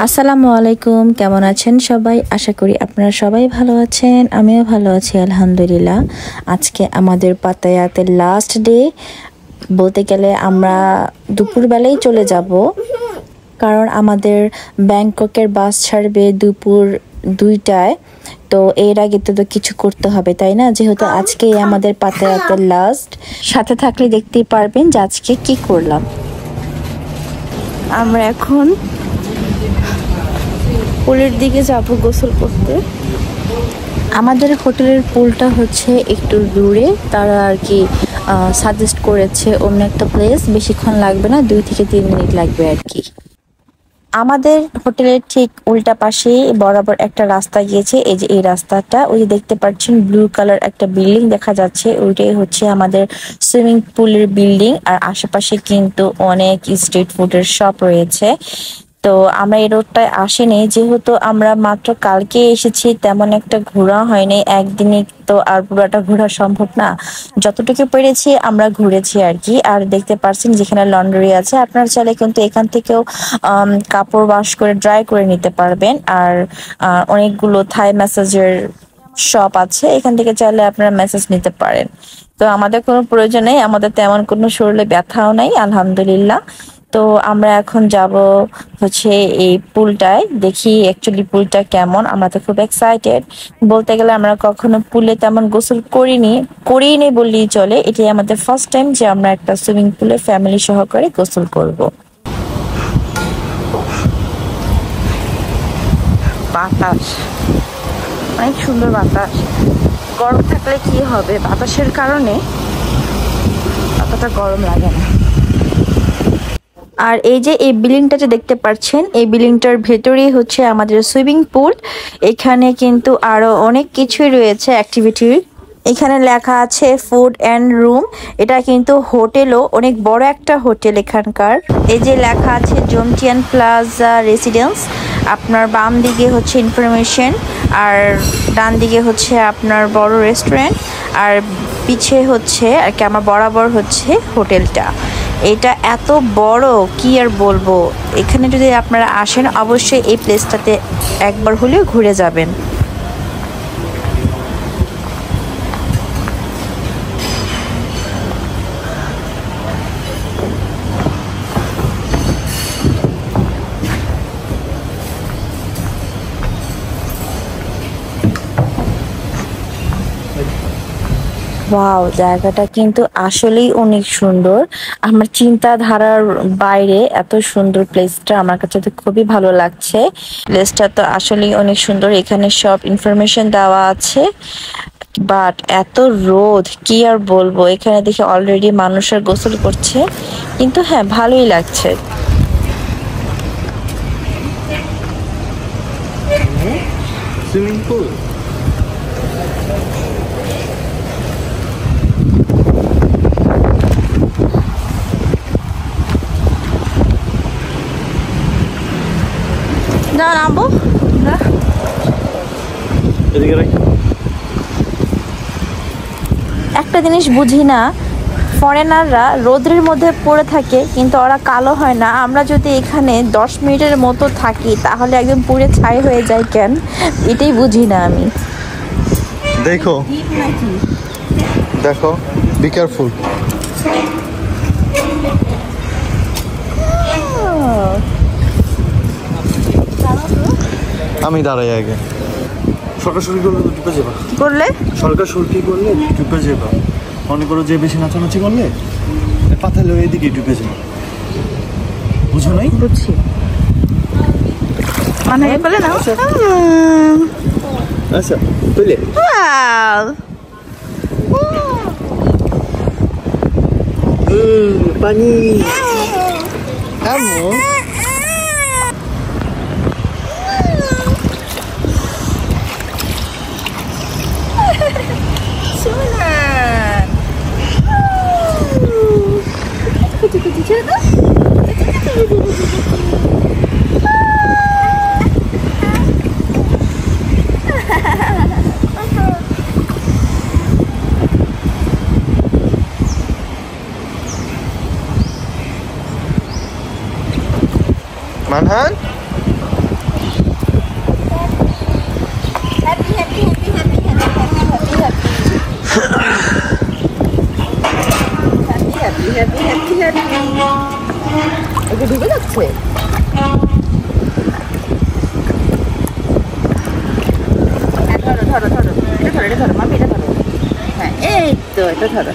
আসসালামু আলাইকুম, কেমন আছেন সবাই? আশা করি আপনারা সবাই ভালো আছেন। আমিও ভালো আছি আলহামদুলিল্লাহ। আজকে আমাদের পাতায়াতের লাস্ট ডে, বলতে গেলে আমরা দুপুরবেলায় চলে যাব, কারণ আমাদের ব্যাংককের বাস ছাড়বে দুপুর 2টায়। তো এর আগে তো কিছু করতে হবে, তাই না? যেহেতু আজকে আমাদের পাতায়াতের লাস্ট, সাথে থাকলে দেখতেই পারবেন যে আজকে কি করলাম। আমরা এখন পুলের দিকে যাব গোসল করতে। আমাদের হোটেলের পুলটা হচ্ছে একটু দূরে, তারা আর কি সাজেস্ট করেছে অন্য একটা প্লেস। বেশিক্ষণ লাগবে না, 2 থেকে 3 মিনিট লাগবে আর কি। আমাদের হোটেলের ঠিক উল্টা পাশেই বরাবর একটা রাস্তা গিয়েছে। এই যে এই রাস্তাটা, ওই যে দেখতে পাচ্ছেন ব্লু কালার একটা বিল্ডিং দেখা যাচ্ছে, ওইটাই হচ্ছে আমাদের সুইমিং পুলের বিল্ডিং। আর আশেপাশে কিন্তু অনেক স্ট্রিট ফুডের শপ রয়েছে। তো আমরা এই রোডটায় আসিনি, যেহেতু আমরা মাত্র কালকে এসেছি, তেমন একটা ঘোরা হয়নি। একদিনে তো আর পুরোটা ঘোরা সম্ভব না, যতটুকু পেরেছি আমরা ঘুরেছি আর কি। আর দেখতে পাচ্ছেন যেখানে লন্ড্রি আছে, আপনারা চাইলে কিন্তু এখান থেকেও কাপড় ওয়াশ করে ড্রাই করে নিতে পারবেন। আর অনেকগুলো থাই ম্যাসাজের শপ আছে, এখান থেকে চাইলে আপনারা ম্যাসাজ নিতে পারেন। তো আমাদের কোনো প্রয়োজন নেই, আমাদের তেমন কোনো শরীরে ব্যথাও নাই আলহামদুলিল্লাহ। তো আমরা এখন যাব হচ্ছে এই পুলটায়, দেখি অ্যাকচুয়ালি পুলটা কেমন। আমরা তো খুব এক্সাইটেড। বলতে গেলে আমরা কখনো পুলে তেমন গোসল করিনি বললেই চলে। এটাই আমাদের ফার্স্ট টাইম যে আমরা একটা সুইমিং পুলে ফ্যামিলি সহকারে গোসল করব। বাতাস, অনেক সুন্দর বাতাস। গরম থাকলে কি হবে, বাতাসের কারণে অতটা গরম লাগে না। আর এই যে এই বিল্ডিংটা যে দেখতে পাচ্ছেন, এই বিল্ডিংটার ভেতরেই হচ্ছে আমাদের সুইমিং পুল। এখানে কিন্তু আরো অনেক কিছুই রয়েছে অ্যাক্টিভিটি। এখানে লেখা আছে ফুড অ্যান্ড রুম। এটা কিন্তু হোটেলও, অনেক বড় একটা হোটেল এখানকার। এই যে লেখা আছে জমটিয়ান প্লাজা রেসিডেন্স। আপনার বাম দিকে হচ্ছে ইনফরমেশন, আর ডান দিকে হচ্ছে আপনার বড় রেস্টুরেন্ট, আর পিছে হচ্ছে আর কি আমার বরাবর হচ্ছে হোটেলটা। এটা এত বড় কি আর বলবো। এখানে যদি আপনারা আসেন, অবশ্যই এই প্লেসটাতে একবার হলেও ঘুরে যাবেন। ওয়াও, জায়গাটা কিন্তু আসলেই অনেক সুন্দর। আমার চিন্তাধারার বাইরে এত সুন্দর প্লেসটা, আমার কাছে তো খুবই ভালো লাগছে। প্লেসটা তো আসলেই অনেক সুন্দর। এখানে সব ইনফরমেশন দেওয়া আছে, বাট এত রোদ কি আর বলবো। এখানে দেখে অলরেডি মানুষের গোসল করছে, কিন্তু হ্যাঁ ভালোই লাগছে। সুইমিং পুল না নামবো না। একটা জিনিস বুঝি না, ফরেনাররা রোদের মধ্যে পড়ে থাকে কিন্তু ওরা কালো হয় না। আমরা যদি এখানে 10 মিনিটের মতো থাকি তাহলে একদম পুড়ে ছাই হয়ে যায় কেন, এটাই বুঝি না আমি। দেখো দেখো, বি কেয়ারফুল। আমি দাঁড়াই আগে। সরকার করলে তো ডুবে যাবা। কি করলে? সরকার সরকি করলে ডুবে যাবা। মনে করো যে বেশি নাচানাচি করলে পাতালে এদিকে ডুবে যাবা। বুঝো নাই? বুঝছি। মানে বলে না। আচ্ছা তুলে পানি আমো। Manhan? ঢুকে যাচ্ছে। ধরো ধরো ধরো, এটা ধরো, এটা ধরো মামি, এটা ধরো। হ্যাঁ এই তো, এটা ধরো।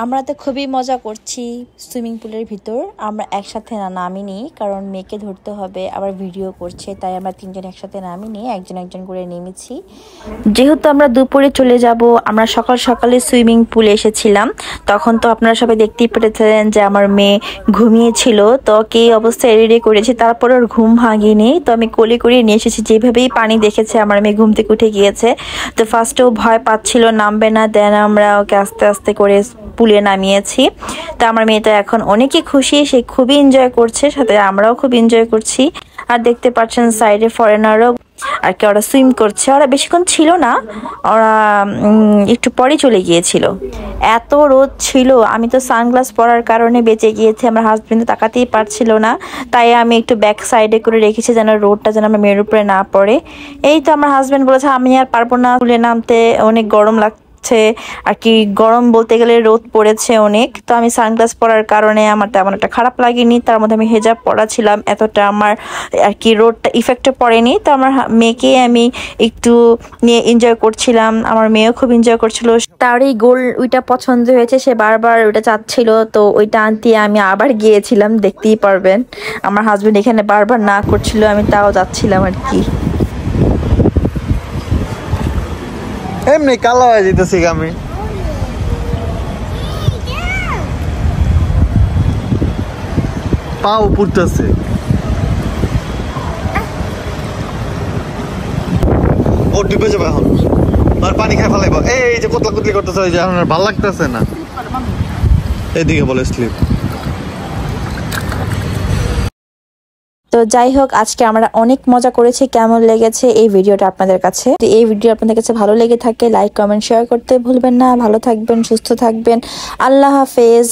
আমরা তো খুবই মজা করছি সুইমিং পুলের ভিতর। আমরা একসাথে নামিনি, কারণ মেয়েকে ধরতে হবে, আবার ভিডিও করছে, তাই আমরা তিনজন একসাথে নামিনি, একজন একজন করে নেমেছি। যেহেতু আমরা দুপুরে চলে যাব, আমরা সকাল সকালে সুইমিং পুলে এসেছিলাম। তখন তো আপনারা সবাই দেখতেই পেরেছিলেন যে আমার মেয়ে ঘুমিয়েছিল, তো কি অবস্থায় রেডি করেছি, তারপর ওর ঘুম ভাঙিনি, তো আমি কোলে করে নিয়ে এসেছি। যেভাবেই পানি দেখেছে আমার মেয়ে ঘুম থেকে উঠে গিয়েছে। তো ফার্স্টেও ভয় পাচ্ছিল, নামবে না, দেন আমরা ওকে আস্তে আস্তে করে পুলে নামিয়েছি। তো আমার মেয়েটা এখন অনেকই খুশি, সে খুবই এনজয় করছে, সাথে আমরাও খুব এনজয় করছি। আর দেখতে পাচ্ছেন সাইডে ফরেনারও আর কি, ওরা সুইম করছে। ওরা বেশিক্ষণ ছিল না, ওরা একটু পরে চলে গিয়েছিল। এত রোদ ছিল, আমি তো সানগ্লাস পরার কারণে বেঁচে গিয়েছি। আমার হাজবেন্ড তাকাতেই পারছিল না, তাই আমি একটু ব্যাক সাইডে করে রেখেছি যেন রোদটা যেন আমার মেয়ের উপরে না পড়ে। এই তো আমার হাজবেন্ড বলেছে আমি আর পারবো না পুলে নামতে, অনেক গরম লাগছে আর কি। গরম বলতে গেলে রোদ পড়েছে অনেক, তো আমি সানগ্লাস পরার কারণে আমার তেমন একটা খারাপ লাগেনি। তার মধ্যে আমি হেজাব পরা ছিলাম, এতটা আমার আর কি রোদটা ইফেক্টে পড়েনি। তো আমার মেয়েকে আমি একটু নিয়ে এনজয় করছিলাম, আমার মেয়েও খুব এনজয় করছিল। তার এই গোল ওইটা পছন্দ হয়েছে, সে বারবার ওইটা চাচ্ছিল, তো ওইটা আনতে আমি আবার গিয়েছিলাম। দেখতেই পারবেন আমার হাজবেন্ড এখানে বারবার না করছিল, আমি তাও যাচ্ছিলাম আর কি। এমনি কালো হয়ে যেতেছি আমি। পাও পুড়তেছে। ও ডুবে যাবে এখন, আর পানি খাই ফেলাইব। এই যে কোতলা কুতলি করতেছে, ওই যে এখন আর ভালো লাগতেছে না। এদিকে বলে স্লিপ। তো যাই হোক, আজকে আমরা অনেক মজা করেছি। কেমন লেগেছে এই ভিডিওটা আপনাদের কাছে? এই ভিডিও আপনাদের কাছে ভালো লেগে থাকে লাইক কমেন্ট শেয়ার করতে ভুলবেন না। ভালো থাকবেন, সুস্থ থাকবেন, আল্লাহ হাফেজ।